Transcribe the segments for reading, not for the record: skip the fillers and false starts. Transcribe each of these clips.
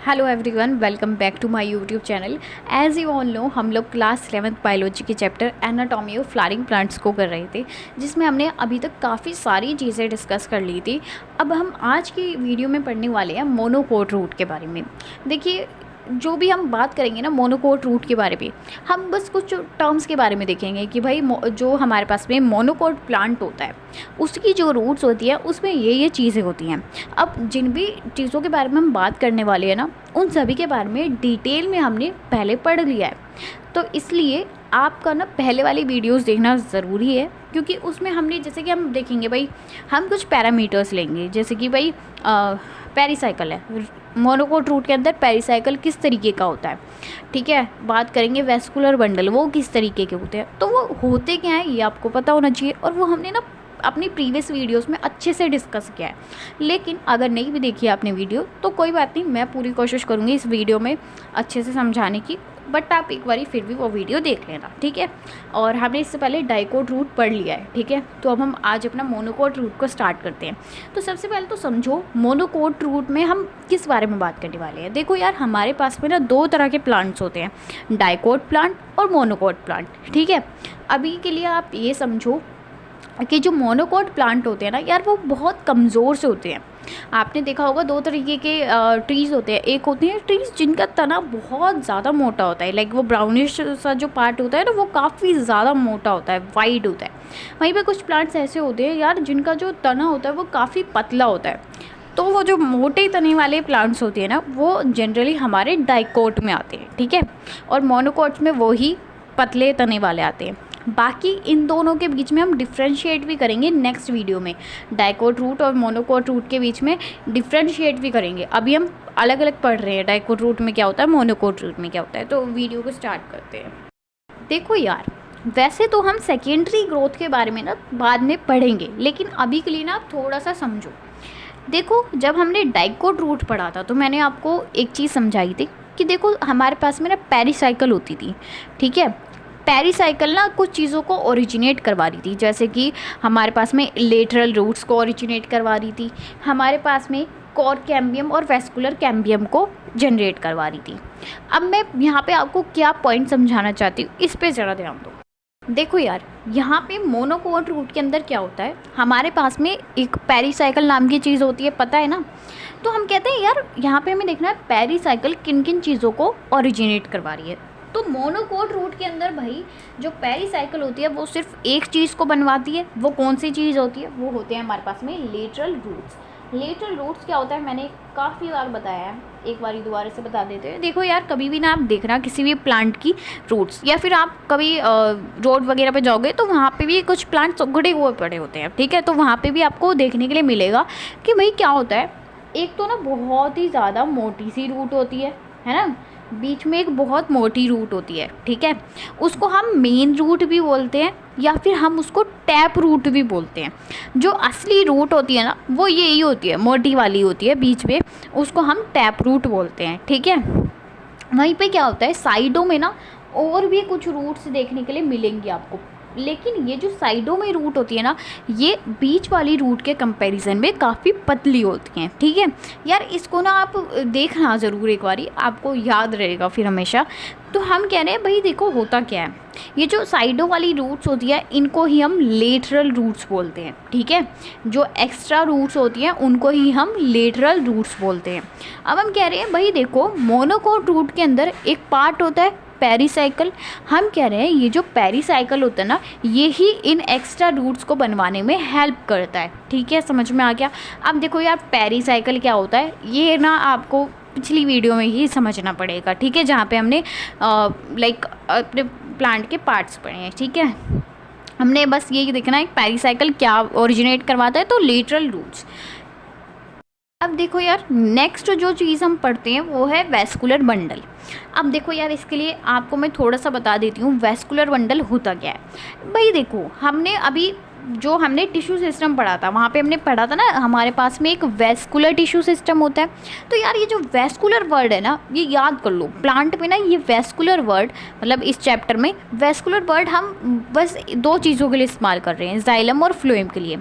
Hello everyone, welcome back to my YouTube channel. As you all know, हम लोग class 11th biology के chapter anatomy of flowering plants को कर रहे थे, जिसमें हमने अभी तक काफ़ी सारी चीज़ें डिस्कस कर ली थी। अब हम आज की वीडियो में पढ़ने वाले हैं मोनोकोट रूट के बारे में। देखिए, जो भी हम बात करेंगे ना मोनोकोट रूट के बारे में, हम बस कुछ टर्म्स के बारे में देखेंगे कि भाई जो हमारे पास में मोनोकोट प्लांट होता है उसकी जो रूट्स होती है उसमें ये चीज़ें होती हैं। अब जिन भी चीज़ों के बारे में हम बात करने वाले हैं ना, उन सभी के बारे में डिटेल में हमने पहले पढ़ लिया है। तो इसलिए आपका ना पहले वाली वीडियोस देखना ज़रूरी है, क्योंकि उसमें हमने जैसे कि हम देखेंगे भाई, हम कुछ पैरामीटर्स लेंगे। जैसे कि भाई पेरिसाइकिल है, मोनोकोट रूट के अंदर पेरिसाइकिल किस तरीके का होता है, ठीक है। बात करेंगे वेस्कुलर बंडल, वो किस तरीके के होते हैं, तो वो होते क्या है ये आपको पता होना चाहिए। और वो हमने ना अपनी प्रीवियस वीडियोस में अच्छे से डिस्कस किया है। लेकिन अगर नहीं भी देखी है आपने वीडियो तो कोई बात नहीं, मैं पूरी कोशिश करूँगी इस वीडियो में अच्छे से समझाने की, बट आप एक बारी फिर भी वो वीडियो देख लेना, ठीक है। और हमने इससे पहले डाइकोट रूट पढ़ लिया है, ठीक है। तो अब हम आज अपना मोनोकोट रूट को स्टार्ट करते हैं। तो सबसे पहले तो समझो मोनोकोट रूट में हम किस बारे में बात करने वाले हैं। देखो यार, हमारे पास में ना दो तरह के प्लांट्स होते हैं, डाइकोट प्लांट और मोनोकोट प्लांट, ठीक है। अभी के लिए आप ये समझो कि जो मोनोकोट प्लांट होते हैं ना यार, वो बहुत कमज़ोर से होते हैं। आपने देखा होगा दो तरीके के ट्रीज़ होते हैं। एक होते हैं ट्रीज़ जिनका तना बहुत ज़्यादा मोटा होता है, लाइक वो ब्राउनिश सा जो पार्ट होता है ना, वो काफ़ी ज़्यादा मोटा होता है, वाइड होता है। वहीं पे कुछ प्लांट्स ऐसे होते हैं यार जिनका जो तना होता है वो काफ़ी पतला होता है। तो वो जो मोटे तने वाले प्लांट्स होते हैं ना, वो जनरली हमारे डाइकोट में आते हैं, ठीक है। और मोनोकोट में वो ही पतले तने वाले आते हैं। बाकी इन दोनों के बीच में हम डिफ्रेंशिएट भी करेंगे नेक्स्ट वीडियो में। डाइकोट रूट और मोनोकोट रूट के बीच में डिफ्रेंशिएट भी करेंगे। अभी हम अलग अलग पढ़ रहे हैं, डाइकोट रूट में क्या होता है, मोनोकोट रूट में क्या होता है। तो वीडियो को स्टार्ट करते हैं। देखो यार, वैसे तो हम सेकेंडरी ग्रोथ के बारे में ना बाद में पढ़ेंगे, लेकिन अभी के लिए ना आप थोड़ा सा समझो। देखो, जब हमने डाइकोट रूट पढ़ा था तो मैंने आपको एक चीज़ समझाई थी कि देखो हमारे पास में ना पेरिसाइकिल होती थी, ठीक है। पेरिसाइकिल ना कुछ चीज़ों को ओरिजिनेट करवा रही थी, जैसे कि हमारे पास में लेटरल रूट्स को ओरिजिनेट करवा रही थी, हमारे पास में कोर कैम्बियम और वेस्कुलर कैम्बियम को जनरेट करवा रही थी। अब मैं यहाँ पे आपको क्या पॉइंट समझाना चाहती हूँ, इस पे ज़रा ध्यान दो। देखो यार, यहाँ पे मोनोकोट रूट के अंदर क्या होता है, हमारे पास में एक पेरिसाइकिल नाम की चीज़ होती है, पता है ना। तो हम कहते हैं यार, यहाँ पे हमें देखना है पेरिसाइकिल किन किन चीज़ों को ओरिजिनेट करवा रही है। तो मोनोकोट रूट के अंदर भाई जो पेरिसाइकिल होती है वो सिर्फ एक चीज़ को बनवाती है। वो कौन सी चीज़ होती है, वो होते हैं हमारे पास में लेटरल रूट्स। लेटरल रूट्स क्या होता है, मैंने काफ़ी बार बताया है, एक बार दोबारा से बता देते हैं। देखो यार, कभी भी ना आप देखना किसी भी प्लांट की रूट्स, या फिर आप कभी रोड वगैरह पे जाओगे तो वहाँ पे भी कुछ प्लांट्स उगड़े हुए पड़े होते हैं, ठीक है। तो वहाँ पे भी आपको देखने के लिए मिलेगा कि भाई क्या होता है। एक तो ना बहुत ही ज़्यादा मोटी सी रूट होती है ना, बीच में एक बहुत मोटी रूट होती है, ठीक है। उसको हम मेन रूट भी बोलते हैं, या फिर हम उसको टैप रूट भी बोलते हैं। जो असली रूट होती है ना, वो यही होती है, मोटी वाली होती है बीच में, उसको हम टैप रूट बोलते हैं, ठीक है। वहीं पे क्या होता है, साइडों में ना और भी कुछ रूट्स देखने के लिए मिलेंगी आपको, लेकिन ये जो साइडों में रूट होती है ना, ये बीच वाली रूट के कंपैरिजन में काफ़ी पतली होती हैं, ठीक है। यार इसको ना आप देखना ज़रूर एक बारी, आपको याद रहेगा फिर हमेशा। तो हम कह रहे हैं भाई देखो होता क्या है, ये जो साइडों वाली रूट्स होती है इनको ही हम लेटरल रूट्स बोलते हैं, ठीक है। जो एक्स्ट्रा रूट्स होती हैं उनको ही हम लेटरल रूट्स बोलते हैं। अब हम कह रहे हैं भाई देखो, मोनोकोट रूट के अंदर एक पार्ट होता है पेरिसाइकिल। हम कह रहे हैं ये जो पेरिसाइकिल होता है ना, ये ही इन एक्स्ट्रा रूट्स को बनवाने में हेल्प करता है, ठीक है। समझ में आ गया। अब देखो यार, पेरिसाइकिल क्या होता है ये ना आपको पिछली वीडियो में ही समझना पड़ेगा, ठीक है, जहाँ पे हमने लाइक अपने प्लांट के पार्ट्स पढ़े हैं, ठीक है। हमने बस यही देखना है पेरिसाइकिल क्या ओरिजिनेट करवाता है, तो लेटरल रूट्स। अब देखो यार, नेक्स्ट जो चीज़ हम पढ़ते हैं वो है वेस्कुलर बंडल। अब देखो यार, इसके लिए आपको मैं थोड़ा सा बता देती हूँ वेस्कुलर बंडल होता क्या है। भाई देखो, हमने अभी जो हमने टिश्यू सिस्टम पढ़ा था वहाँ पे हमने पढ़ा था ना, हमारे पास में एक वेस्कुलर टिश्यू सिस्टम होता है। तो यार ये जो वेस्कुलर वर्ड है ना, ये याद कर लो, प्लांट में ना ये वेस्कुलर वर्ड, मतलब इस चैप्टर में वेस्कुलर वर्ड हम बस 2 चीज़ों के लिए इस्तेमाल कर रहे हैं, जाइलम और फ्लोएम के लिए।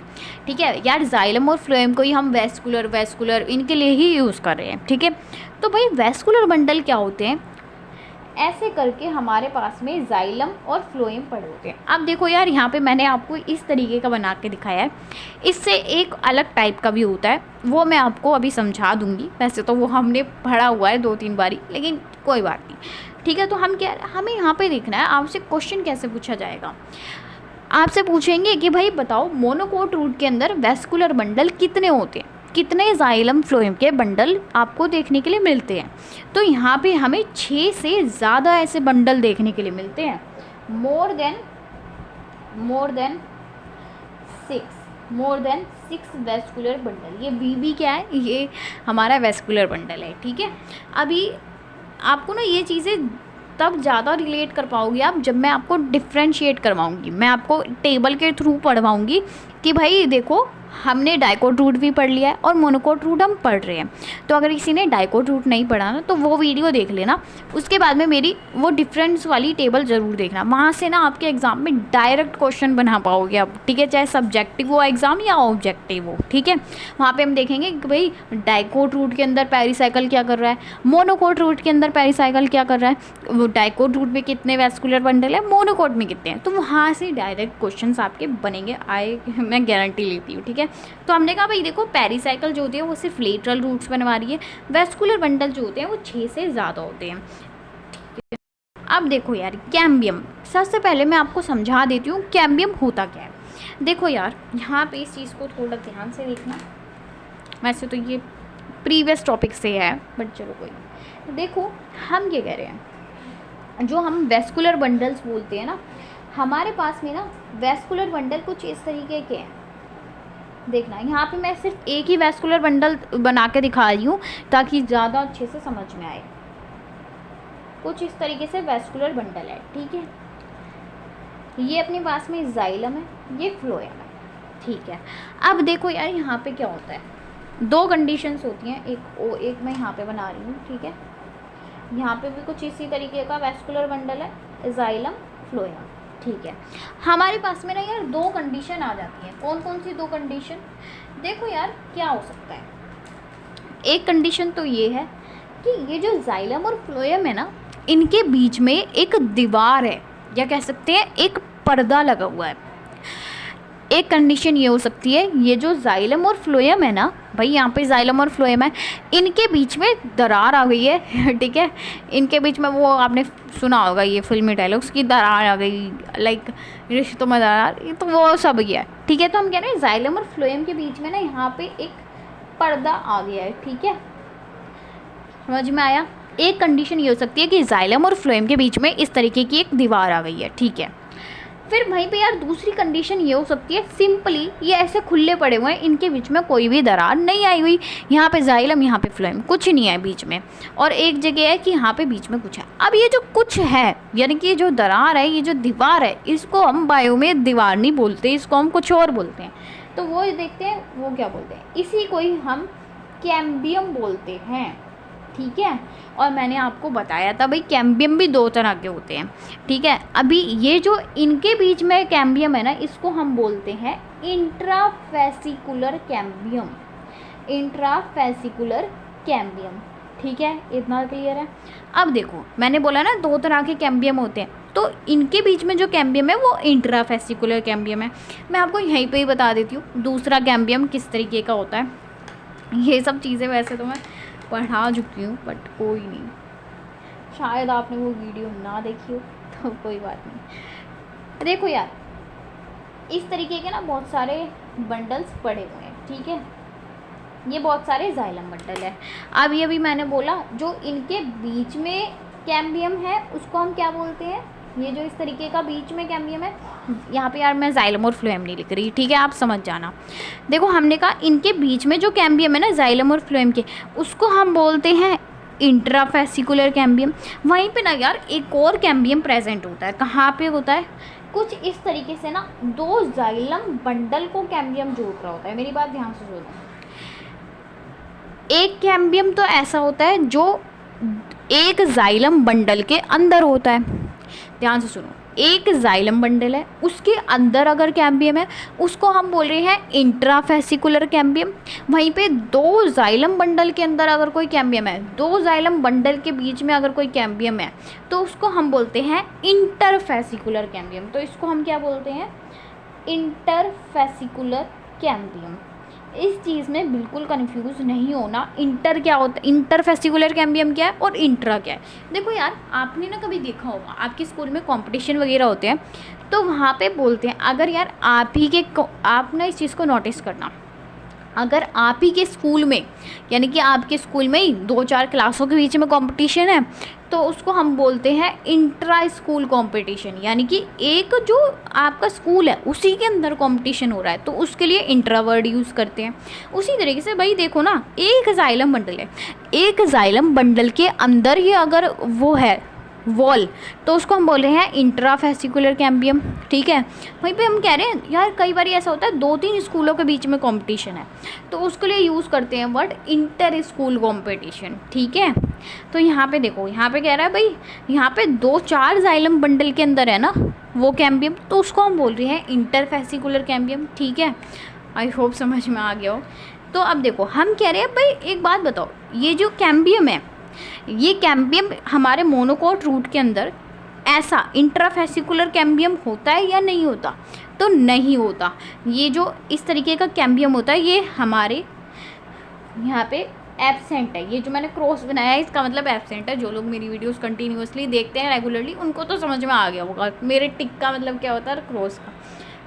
ठीक है यार, जाइलम और फ्लोएम को ही हम वेस्कुलर इनके लिए ही यूज़ कर रहे हैं। ठीक है, तो भाई वेस्कुलर बंडल क्या होते हैं, ऐसे करके हमारे पास में जाइलम और फ्लोएम पड़े होते हैं। अब देखो यार, यहाँ पे मैंने आपको इस तरीके का बना के दिखाया है, इससे एक अलग टाइप का भी होता है, वो मैं आपको अभी समझा दूंगी। वैसे तो वो हमने पढ़ा हुआ है 2-3 बारी, लेकिन कोई बात नहीं। ठीक है, तो हमें यहाँ पे देखना है आपसे क्वेश्चन कैसे पूछा जाएगा। आपसे पूछेंगे कि भाई बताओ मोनोकोट रूट के अंदर वेस्कुलर बंडल कितने होते हैं, कितने जाइलम फ्लोएम के बंडल आपको देखने के लिए मिलते हैं। तो यहाँ पे हमें 6 से ज़्यादा ऐसे बंडल देखने के लिए मिलते हैं, मोर देन 6 वेस्कुलर बंडल। ये वीवी क्या है, ये हमारा वेस्कुलर बंडल है। ठीक है, अभी आपको ना ये चीज़ें तब ज़्यादा रिलेट कर पाओगे आप जब मैं आपको डिफ्रेंशिएट करवाऊँगी, मैं आपको टेबल के थ्रू पढ़वाऊँगी कि भाई देखो हमने डाइकोट रूट भी पढ़ लिया है और मोनोकोट रूट हम पढ़ रहे हैं। तो अगर किसी ने डाइकोट रूट नहीं पढ़ा ना, तो वो वीडियो देख लेना, उसके बाद में मेरी वो डिफरेंस वाली टेबल ज़रूर देखना, वहाँ से ना आपके एग्ज़ाम में डायरेक्ट क्वेश्चन बना पाओगे आप। ठीक है, चाहे सब्जेक्टिव हो एग्ज़ाम या ऑब्जेक्टिव हो। ठीक है, वहाँ पर हम देखेंगे कि भाई डाइकोट रूट के अंदर पेरिसाइकिल क्या कर रहा है, मोनोकोट रूट के अंदर पेरिसाइकिल क्या कर रहा है, वो डाइकोट रूट में कितने वेस्कुलर बंडल है, मोनोकोट में कितने हैं। तो वहाँ से डायरेक्ट क्वेश्चन आपके बनेंगे, मैं गारंटी लेती हूँ। ठीक है, तो हमने कहा भाई देखो पेरिसाइकिल जो होती है वो सिर्फ लेटरल रूट्स बनवा रही है, वेस्कुलर बंडल जो होते हैं वो 6 से ज़्यादा होते हैं। ठीक है, अब देखो यार कैम्बियम, सबसे पहले मैं आपको समझा देती हूँ कैम्बियम होता क्या है। देखो यार, यहाँ पे इस चीज़ को थोड़ा ध्यान से देखना, वैसे तो ये प्रीवियस टॉपिक से है बट चलो कोई नहीं। देखो हम क्या कह रहे हैं, जो हम वेस्कुलर बंडल्स बोलते हैं ना, हमारे पास में ना वेस्कुलर बंडल कुछ इस तरीके के हैं। देखना, यहाँ पे मैं सिर्फ एक ही वेस्कुलर बंडल बना के दिखा रही हूँ ताकि ज़्यादा अच्छे से समझ में आए। कुछ इस तरीके से वेस्कुलर बंडल है। ठीक है, ये अपने पास में जाइलम है, ये फ्लोएम है। ठीक है, अब देखो यार यहाँ पे क्या होता है, 2 कंडीशंस होती हैं, एक मैं यहाँ पे बना रही हूँ। ठीक है, यहाँ पे भी कुछ इसी तरीके का वेस्कुलर बंडल है, जाइलम फ्लोएम। ठीक है, हमारे पास में ना यार 2 कंडीशन आ जाती हैं। कौन कौन सी 2 कंडीशन, देखो यार क्या हो सकता है। एक कंडीशन तो ये है कि ये जो जाइलम और फ्लोएम है ना, इनके बीच में एक दीवार है, या कह सकते हैं एक पर्दा लगा हुआ है। एक कंडीशन ये हो सकती है, ये जो जाइलम और फ्लोएम है ना, भाई यहाँ पे जाइलम और फ्लोएम है, इनके बीच में दरार आ गई है। ठीक है, इनके बीच में वो आपने सुना होगा ये फिल्मी डायलॉग्स की दरार आ गई, लाइक रिश्तों में दरार, ये तो वो सब ही है। ठीक है, तो हम कह रहे हैं जाइलम और फ्लोएम के बीच में ना यहाँ पे एक पर्दा आ गया है। ठीक है, समझ में आया। एक कंडीशन ये हो सकती है कि जाइलम और फ्लोएम के बीच में इस तरीके की एक दीवार आ गई है। ठीक है, फिर वहीं पे यार दूसरी कंडीशन ये हो सकती है, सिंपली ये ऐसे खुले पड़े हुए हैं, इनके बीच में कोई भी दरार नहीं आई हुई, यहाँ पे जाइलम यहाँ पे फ्लोएम, कुछ नहीं है बीच में, और एक जगह है कि यहाँ पे बीच में कुछ है। अब ये जो कुछ है, यानी कि जो दरार है, ये जो दीवार है, इसको हम बायो में दीवार नहीं बोलते, इसको हम कुछ और बोलते हैं। तो वो देखते हैं वो क्या बोलते हैं, इसी को ही हम कैम्बियम बोलते हैं। ठीक है, और मैंने आपको बताया था भाई कैम्बियम भी 2 तरह के होते हैं। ठीक है, अभी ये जो इनके बीच में कैम्बियम है ना, इसको हम बोलते हैं इंट्राफेसिकुलर कैम्बियम, इंट्राफेसिकुलर कैम्बियम। ठीक है, इतना क्लियर है। अब देखो मैंने बोला ना 2 तरह के कैम्बियम होते हैं, तो इनके बीच में जो कैम्बियम है वो इंट्राफेसिकुलर कैम्बियम है। मैं आपको यहीं पे ही बता देती हूँ दूसरा कैम्बियम किस तरीके का होता है। ये सब चीज़ें वैसे तो मैं पढ़ा चुकी हूँ, बट कोई नहीं, शायद आपने वो वीडियो ना देखी हो तो कोई बात नहीं। देखो यार, इस तरीके के ना बहुत सारे बंडल्स पड़े हुए हैं। ठीक है, ये बहुत सारे जाइलम बंडल है। अब ये भी मैंने बोला जो इनके बीच में कैम्बियम है उसको हम क्या बोलते हैं, ये जो इस तरीके का बीच में कैम्बियम है, यहाँ पे यार मैं जाइलम और फ्लोएम नहीं लिख रही। ठीक है, आप समझ जाना। देखो हमने कहा इनके बीच में जो कैम्बियम है ना जाइलम और फ्लोएम के, उसको हम बोलते हैं इंट्राफेसिकुलर कैम्बियम। वहीं पे ना यार एक और कैम्बियम प्रेजेंट होता है, कहाँ पे होता है, कुछ इस तरीके से ना 2 जाइलम बंडल को कैम्बियम जोड़ रहा होता है। मेरी बात ध्यान से सुनो। एक कैम्बियम तो ऐसा होता है जो एक जाइलम बंडल के अंदर होता है। ध्यान से सुनो, एक जाइलम बंडल है, उसके अंदर अगर कैम्बियम है उसको हम बोल रहे हैं इंट्राफेसिकुलर कैम्बियम। वहीं पे 2 जाइलम बंडल के अंदर अगर कोई कैम्बियम है, 2 जाइलम बंडल के बीच में अगर कोई कैम्बियम है तो उसको हम बोलते हैं इंटरफेसिकुलर कैम्बियम। तो इसको हम क्या बोलते हैं? Interfascicular cambium. इस चीज़ में बिल्कुल कंफ्यूज नहीं होना। इंटर क्या होता है, इंटरफेसिकुलर कैम्बियम क्या है और इंट्रा क्या है। देखो यार, आपने ना कभी देखा होगा आपके स्कूल में कंपटीशन वगैरह होते हैं तो वहाँ पे बोलते हैं, अगर यार आप ना इस चीज़ को नोटिस करना, अगर आप ही के स्कूल में, यानी कि आपके स्कूल में ही 2-4 क्लासों के बीच में कंपटीशन है तो उसको हम बोलते हैं इंट्रा स्कूल कंपटीशन। यानी कि एक जो आपका स्कूल है उसी के अंदर कंपटीशन हो रहा है तो उसके लिए इंट्रा वर्ड यूज़ करते हैं। उसी तरीके से भाई देखो ना, एक जाइलम बंडल है, एक जाइलम बंडल के अंदर ही अगर वो है वॉल तो उसको हम बोल रहे हैं इंट्राफेसिकुलर कैम्बियम। ठीक है, वहीं पे हम कह रहे हैं यार कई बार ऐसा होता है 2-3 स्कूलों के बीच में कंपटीशन है तो उसके लिए यूज़ करते हैं वर्ड इंटर स्कूल कंपटीशन। ठीक है, तो यहाँ पे देखो, यहाँ पे कह रहा है भाई यहाँ पे 2-4 जाइलम बंडल के अंदर है ना वो कैम्बियम, तो उसको हम बोल रहे हैं इंटरफेसिकुलर कैम्बियम। ठीक है, आई होप समझ में आ गया हो। तो अब देखो हम कह रहे हैं भाई एक बात बताओ, ये जो कैम्बियम है, ये कैम्बियम हमारे मोनोकोट रूट के अंदर ऐसा इंट्राफेसिकुलर कैम्बियम होता है या नहीं होता? तो नहीं होता। ये जो इस तरीके का कैम्बियम होता है ये हमारे यहाँ पे एब्सेंट है। ये जो मैंने क्रॉस बनाया है इसका मतलब एब्सेंट है। जो लोग मेरी वीडियोस कंटिन्यूअसली देखते हैं रेगुलरली उनको तो समझ में आ गया होगा मेरे टिक का मतलब क्या होता है, क्रॉस का।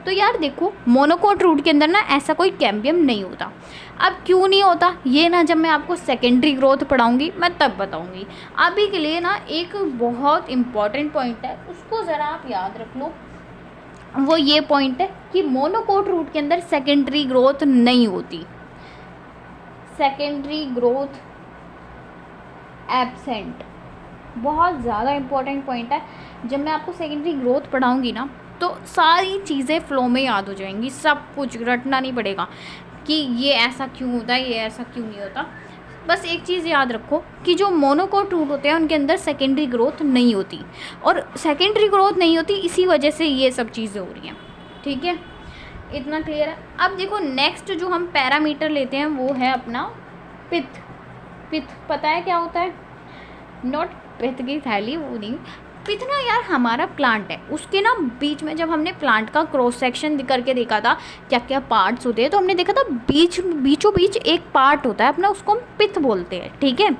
तो यार देखो, मोनोकोट रूट के अंदर ना ऐसा कोई कैम्बियम नहीं होता। अब क्यों नहीं होता ये ना जब मैं आपको सेकेंडरी ग्रोथ पढ़ाऊंगी मैं तब बताऊंगी। अभी के लिए ना एक बहुत इम्पॉर्टेंट पॉइंट है, उसको ज़रा आप याद रख लो। वो ये पॉइंट है कि मोनोकोट रूट के अंदर सेकेंडरी ग्रोथ नहीं होती, सेकेंडरी ग्रोथ एब्सेंट। बहुत ज़्यादा इम्पॉर्टेंट पॉइंट है। जब मैं आपको सेकेंडरी ग्रोथ पढ़ाऊंगी ना तो सारी चीज़ें फ्लो में याद हो जाएंगी, सब कुछ रटना नहीं पड़ेगा कि ये ऐसा क्यों होता है, ये ऐसा क्यों नहीं होता। बस एक चीज़ याद रखो कि जो मोनोकोट रूट होते हैं उनके अंदर सेकेंडरी ग्रोथ नहीं होती, और सेकेंडरी ग्रोथ नहीं होती इसी वजह से ये सब चीज़ें हो रही हैं। ठीक है, इतना क्लियर है। अब देखो नेक्स्ट जो हम पैरामीटर लेते हैं वो है अपना पिथ। पिथ पता है क्या होता है? नॉट पिथ की थैली, वो नहीं। पिथ ना यार हमारा प्लांट है, उसके ना बीच में जब हमने प्लांट का क्रॉस सेक्शन करके देखा था क्या क्या पार्ट्स होते हैं तो हमने देखा था बीचों बीच एक पार्ट होता है अपना, उसको हम पिथ बोलते हैं। ठीक है,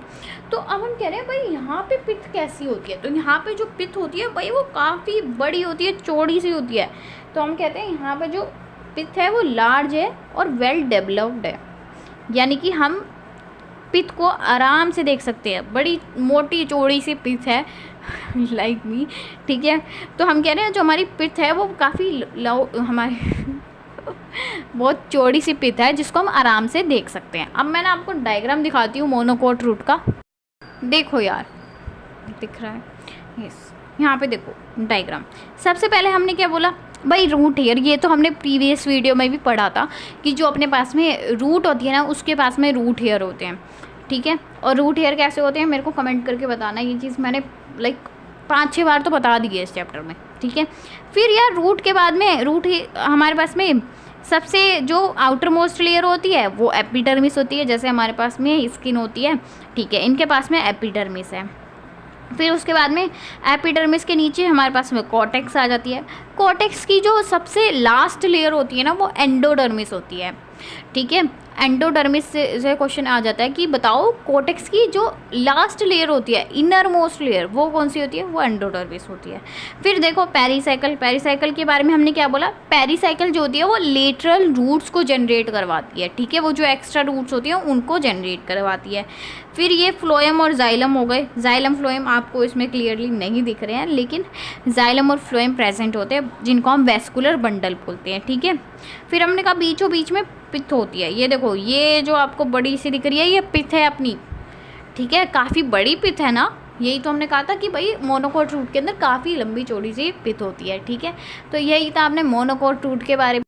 तो अब हम कह रहे हैं भाई यहाँ पे पिथ कैसी होती है? तो यहाँ पे जो पिथ होती है भाई वो काफ़ी बड़ी होती है, चौड़ी सी होती है। तो हम कहते हैं यहाँ पे जो पिथ है वो लार्ज है और वेल डेवलप्ड है, यानी कि हम पिथ को आराम से देख सकते हैं। बड़ी मोटी चौड़ी सी पिथ है लाइक मी। ठीक है, तो हम कह रहे हैं जो हमारी पिथ है वो काफ़ी हमारी बहुत चौड़ी सी पिथ है जिसको हम आराम से देख सकते हैं। अब मैं ना आपको डायग्राम दिखाती हूँ मोनोकोट रूट का। देखो यार, दिख रहा है? यस, यहाँ पे देखो डायग्राम। सबसे पहले हमने क्या बोला भाई, रूट हेयर। ये तो हमने प्रीवियस वीडियो में भी पढ़ा था कि जो अपने पास में रूट होती है ना उसके पास में रूट हेयर होते हैं। ठीक है, और रूट हेयर कैसे होते हैं मेरे को कमेंट करके बताना। ये चीज़ मैंने 5-6 बार तो बता दी है इस चैप्टर में। ठीक है, फिर यार रूट के बाद में हमारे पास में सबसे जो आउटर मोस्ट लेयर होती है वो एपिडर्मिस होती है। जैसे हमारे पास में स्किन होती है, ठीक है, इनके पास में एपिडर्मिस है। फिर उसके बाद में एपिडर्मिस के नीचे हमारे पास में कॉर्टेक्स आ जाती है। कॉर्टेक्स की जो सबसे लास्ट लेयर होती है ना वो एंडोडर्मिस होती है। ठीक है, एंडोडर्मिस से क्वेश्चन आ जाता है कि बताओ कॉर्टेक्स की जो लास्ट लेयर होती है, इनर मोस्ट लेयर, वो कौन सी होती है? वो एंडोडर्मिस होती है। फिर देखो पेरिसाइकिल। पेरिसाइकिल के बारे में हमने क्या बोला? पेरिसाइकिल जो होती है वो लेटरल रूट्स को जनरेट करवाती है। ठीक है, वो जो एक्स्ट्रा रूट्स होती हैं उनको जनरेट करवाती है। फिर ये फ्लोएम और जाइलम हो गए। जाइलम फ्लोएम आपको इसमें क्लियरली नहीं दिख रहे हैं, लेकिन जाइलम और फ्लोएम प्रेजेंट होते हैं जिनको हम वेस्कुलर बंडल बोलते हैं। ठीक है, फिर हमने कहा बीचों बीच में पिथ होती है। ये देखो, ये जो आपको बड़ी सी दिख रही है ये पिथ है अपनी। ठीक है, काफ़ी बड़ी पिथ है ना, यही तो हमने कहा था कि भाई मोनोकोट रूट के अंदर काफ़ी लंबी चौड़ी सी पित होती है, ठीक है। तो यही था आपने मोनोकोट रूट के बारे में।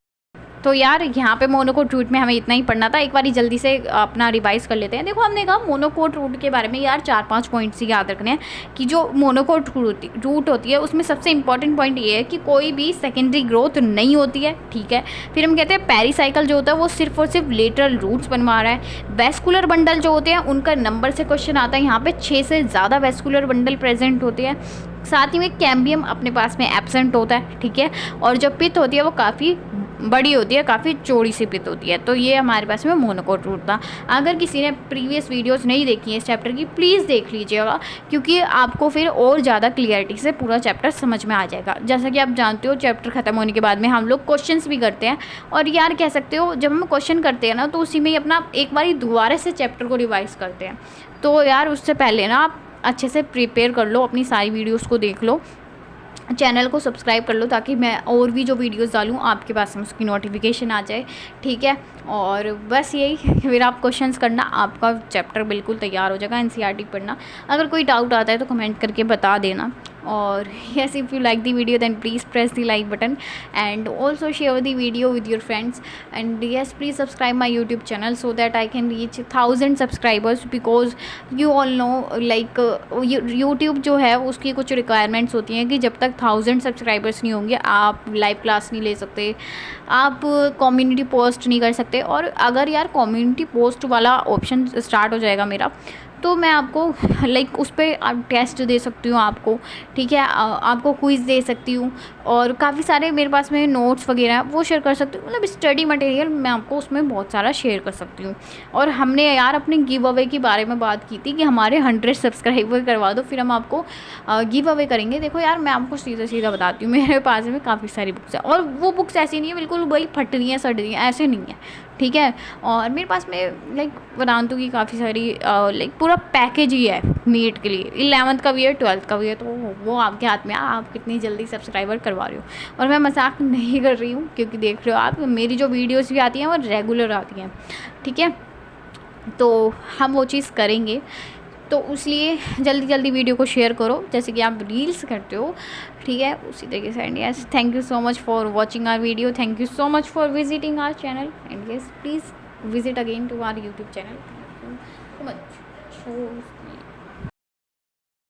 तो यार यहाँ पे मोनोकोट रूट में हमें इतना ही पढ़ना था, एक बार जल्दी से अपना रिवाइज कर लेते हैं। देखो हमने कहा मोनोकोट रूट के बारे में यार 4-5 पॉइंट्स ही याद रखने हैं कि जो मोनोकोट रूट होती है उसमें सबसे इंपॉर्टेंट पॉइंट ये है कि कोई भी सेकेंडरी ग्रोथ नहीं होती है, ठीक है। फिर हम कहते हैं पेरीसाइकिल जो होता है वो सिर्फ और सिर्फ लेटरल रूट्स बनवा रहा है। वेस्कुलर बंडल जो होते हैं उनका नंबर से क्वेश्चन आता है, यहाँ पे 6 से ज़्यादा वेस्कुलर बंडल प्रेजेंट होते हैं। साथ ही में कैम्बियम अपने पास में एब्सेंट होता है, ठीक है। और जो पित्त होती है वो काफ़ी बड़ी होती है, काफ़ी चौड़ी सी पित्त होती है। तो ये हमारे पास में मोनोकोट रूट था। अगर किसी ने प्रीवियस वीडियोस नहीं देखी है इस चैप्टर की, प्लीज़ देख लीजिएगा, क्योंकि आपको फिर और ज़्यादा क्लियरिटी से पूरा चैप्टर समझ में आ जाएगा। जैसा कि आप जानते हो चैप्टर ख़त्म होने के बाद में हम लोग क्वेश्चंस भी करते हैं, और यार कह सकते हो जब हम क्वेश्चन करते हैं ना तो उसी में ही अपना एक बार दोबारा से चैप्टर को रिवाइज़ करते हैं। तो यार उससे पहले ना आप अच्छे से प्रिपेयर कर लो, अपनी सारी वीडियोज़ को देख लो, चैनल को सब्सक्राइब कर लो, ताकि मैं और भी जो वीडियोस डालूँ आपके पास में उसकी नोटिफिकेशन आ जाए, ठीक है। और बस यही, फिर आप क्वेश्चंस करना, आपका चैप्टर बिल्कुल तैयार हो जाएगा। एनसीईआरटी पढ़ना, अगर कोई डाउट आता है तो कमेंट करके बता देना। और yes, if you like the video then please press the like button and also share the video with your friends, and yes, please subscribe my YouTube channel so that I can reach 1000 subscribers, because you all know like YouTube जो है उसकी कुछ requirements होती हैं कि जब तक 1000 subscribers नहीं होंगे आप लाइव क्लास नहीं ले सकते, आप कम्युनिटी पोस्ट नहीं कर सकते। और अगर यार कम्युनिटी पोस्ट वाला ऑप्शन स्टार्ट हो जाएगा मेरा, तो मैं आपको लाइक उस पर आप टेस्ट दे सकती हूँ आपको, ठीक है। आपको क्विज़ दे सकती हूँ, और काफ़ी सारे मेरे पास में नोट्स वगैरह वो शेयर कर सकती हूँ, मतलब स्टडी मटेरियल मैं आपको उसमें बहुत सारा शेयर कर सकती हूँ। और हमने यार अपने गिव अवे के बारे में बात की थी कि हमारे 100 सब्सक्राइबर करवा दो, फिर हम आपको गिव अवे करेंगे। देखो यार मैं आपको सीधा सीधा बताती हूँ, मेरे पास में काफ़ी सारी बुक्स हैं, और वो बुक्स ऐसी नहीं है बिल्कुल वही फट रही हैं सड़ रही हैं, ऐसे नहीं है, ठीक है। और मेरे पास में लाइक वेदांतु की काफ़ी सारी लाइक पूरा पैकेज ही है नीट के लिए, 11th का भी है 12th का भी है, तो वो आपके हाथ में है, आप कितनी जल्दी सब्सक्राइबर करवा रहे हो। और मैं मजाक नहीं कर रही हूँ, क्योंकि देख रहे हो आप मेरी जो वीडियोस भी आती हैं वो रेगुलर आती हैं, ठीक है। तो हम वो चीज़ करेंगे, तो इसलिए जल्दी जल्दी वीडियो को शेयर करो जैसे कि आप रील्स करते हो, ठीक है, उसी तरीके से। And yes, thank you so much for watching our video, thank you so much for visiting our channel, and yes please visit again to our YouTube channel. Thank you so much.